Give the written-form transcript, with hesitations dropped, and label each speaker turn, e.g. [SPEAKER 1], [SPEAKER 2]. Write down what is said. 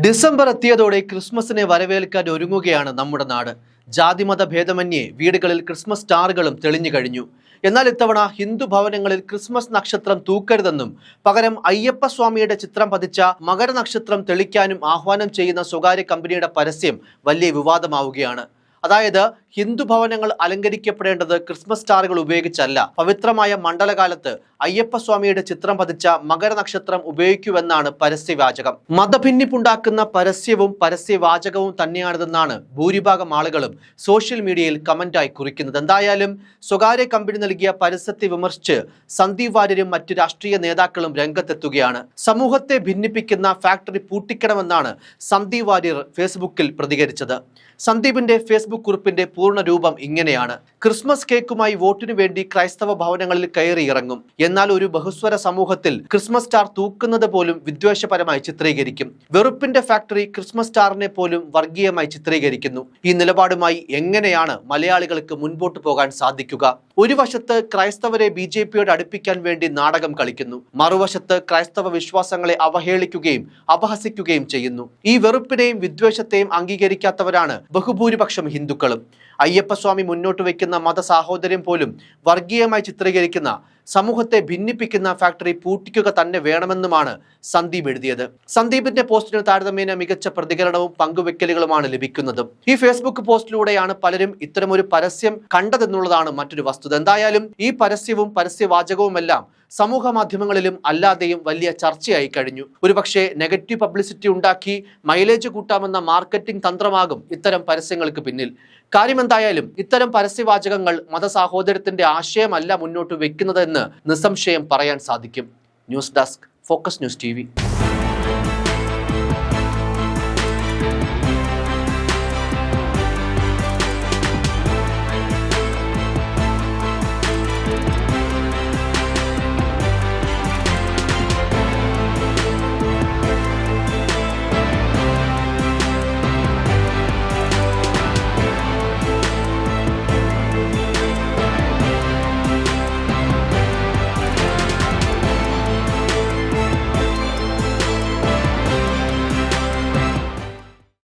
[SPEAKER 1] December എത്തിയതോടെ ക്രിസ്മസിനെ വരവേൽക്കാൻ ഒരുങ്ങുകയാണ് നമ്മുടെ നാട്. ജാതിമത ഭേദമന്യേ വീടുകളിൽ ക്രിസ്മസ് സ്റ്റാറുകളും തെളിഞ്ഞു കഴിഞ്ഞു. എന്നാൽ ഇത്തവണ ഹിന്ദു ഭവനങ്ങളിൽ ക്രിസ്മസ് നക്ഷത്രം തൂക്കരുതെന്നും പകരം അയ്യപ്പസ്വാമിയുടെ ചിത്രം പതിച്ച മകരനക്ഷത്രം തെളിക്കാനും ആഹ്വാനം ചെയ്യുന്ന സ്വകാര്യ കമ്പനിയുടെ പരസ്യം വലിയ വിവാദമാവുകയാണ്. അതായത് ഹിന്ദു ഭവനങ്ങൾ അലങ്കരിക്കപ്പെടേണ്ടത് ക്രിസ്മസ് സ്റ്റാറുകൾ ഉപയോഗിച്ചല്ല, പവിത്രമായ മണ്ഡലകാലത്ത് അയ്യപ്പസ്വാമിയുടെ ചിത്രം പതിച്ച മകരനക്ഷത്രം ഉപയോഗിക്കുമെന്നാണ് പരസ്യവാചകം. മതഭിന്നിപ്പുണ്ടാക്കുന്ന പരസ്യവും പരസ്യവാചകവും തന്നെയാണിതെന്നാണ് ഭൂരിഭാഗം ആളുകളും സോഷ്യൽ മീഡിയയിൽ കമന്റായി കുറിക്കുന്നത്. എന്തായാലും സ്വകാര്യ കമ്പനി നൽകിയ പരസ്യത്തെ വിമർശിച്ച് സന്ദീപ് വാര്യരും മറ്റു രാഷ്ട്രീയ നേതാക്കളും രംഗത്തെത്തുകയാണ്. സമൂഹത്തെ ഭിന്നിപ്പിക്കുന്ന ഫാക്ടറി പൂട്ടിക്കണമെന്നാണ് സന്ദീപ് വാര്യർ ഫേസ്ബുക്കിൽ പ്രതികരിച്ചത്. സന്ദീപിന്റെ ഫേസ്ബുക്ക് കുറിപ്പിന്റെ പൂർണ്ണ രൂപം ഇങ്ങനെയാണ്: ക്രിസ്മസ് കേക്കുമായി വോട്ടിനു വേണ്ടി ക്രൈസ്തവ ഭവനങ്ങളിൽ കയറി ഇറങ്ങും. എന്നാൽ ഒരു ബഹുസ്വര സമൂഹത്തിൽ ക്രിസ്മസ് സ്റ്റാർ തൂക്കുന്നത് പോലും വിദ്വേഷപരമായി ചിത്രീകരിക്കും. വെറുപ്പിന്റെ ഫാക്ടറി ക്രിസ്മസ് സ്റ്റാറിനെ പോലും വർഗീയമായി ചിത്രീകരിക്കുന്നു. ഈ നിലപാടുമായി എങ്ങനെയാണ് മലയാളികൾക്ക് മുൻപോട്ട് പോകാൻ സാധിക്കുക? ഒരു വശത്ത് ക്രൈസ്തവരെ BJPയോട് അടുപ്പിക്കാൻ വേണ്ടി നാടകം കളിക്കുന്നു, മറുവശത്ത് ക്രൈസ്തവ വിശ്വാസങ്ങളെ അവഹേളിക്കുകയും അപഹസിക്കുകയും ചെയ്യുന്നു. ഈ വെറുപ്പിനെയും വിദ്വേഷത്തെയും അംഗീകരിക്കാത്തവരാണ് ബഹുഭൂരിപക്ഷം ഹിന്ദുക്കളും. അയ്യപ്പസ്വാമി മുന്നോട്ട് വയ്ക്കുന്ന മതസാഹോദര്യം പോലും വർഗീയമായി ചിത്രീകരിക്കുന്ന, സമൂഹത്തെ ഭിന്നിപ്പിക്കുന്ന ഫാക്ടറി പൂട്ടിക്കുക തന്നെ വേണമെന്നുമാണ് സന്ദീപ് എഴുതിയത്. സന്ദീപിന്റെ പോസ്റ്റിന് താരതമ്യേന മികച്ച പ്രതികരണവും പങ്കുവെക്കലുകളുമാണ് ലഭിക്കുന്നത്. ഈ ഫേസ്ബുക്ക് പോസ്റ്റിലൂടെയാണ് പലരും ഇത്തരമൊരു പരസ്യം കണ്ടതെന്നുള്ളതാണ് മറ്റൊരു വസ്തുത. എന്തായാലും ഈ പരസ്യവും പരസ്യവാചകവുമെല്ലാം സമൂഹ മാധ്യമങ്ങളിലും അല്ലാതെയും വലിയ ചർച്ചയായി കഴിഞ്ഞു. ഒരുപക്ഷെ നെഗറ്റീവ് പബ്ലിസിറ്റി ഉണ്ടാക്കി മൈലേജ് കൂട്ടാമെന്ന മാർക്കറ്റിംഗ് തന്ത്രമാകും ഇത്തരം പരസ്യങ്ങൾക്ക് പിന്നിൽ. കാര്യമെന്തായാലും ഇത്തരം പരസ്യവാചകങ്ങൾ മതസാഹോദര്യത്തിന്റെ ആശയമല്ല മുന്നോട്ട് വെക്കുന്നതെന്ന് നിസ്സംശയം പറയാൻ സാധിക്കും. News desk, focus news TV.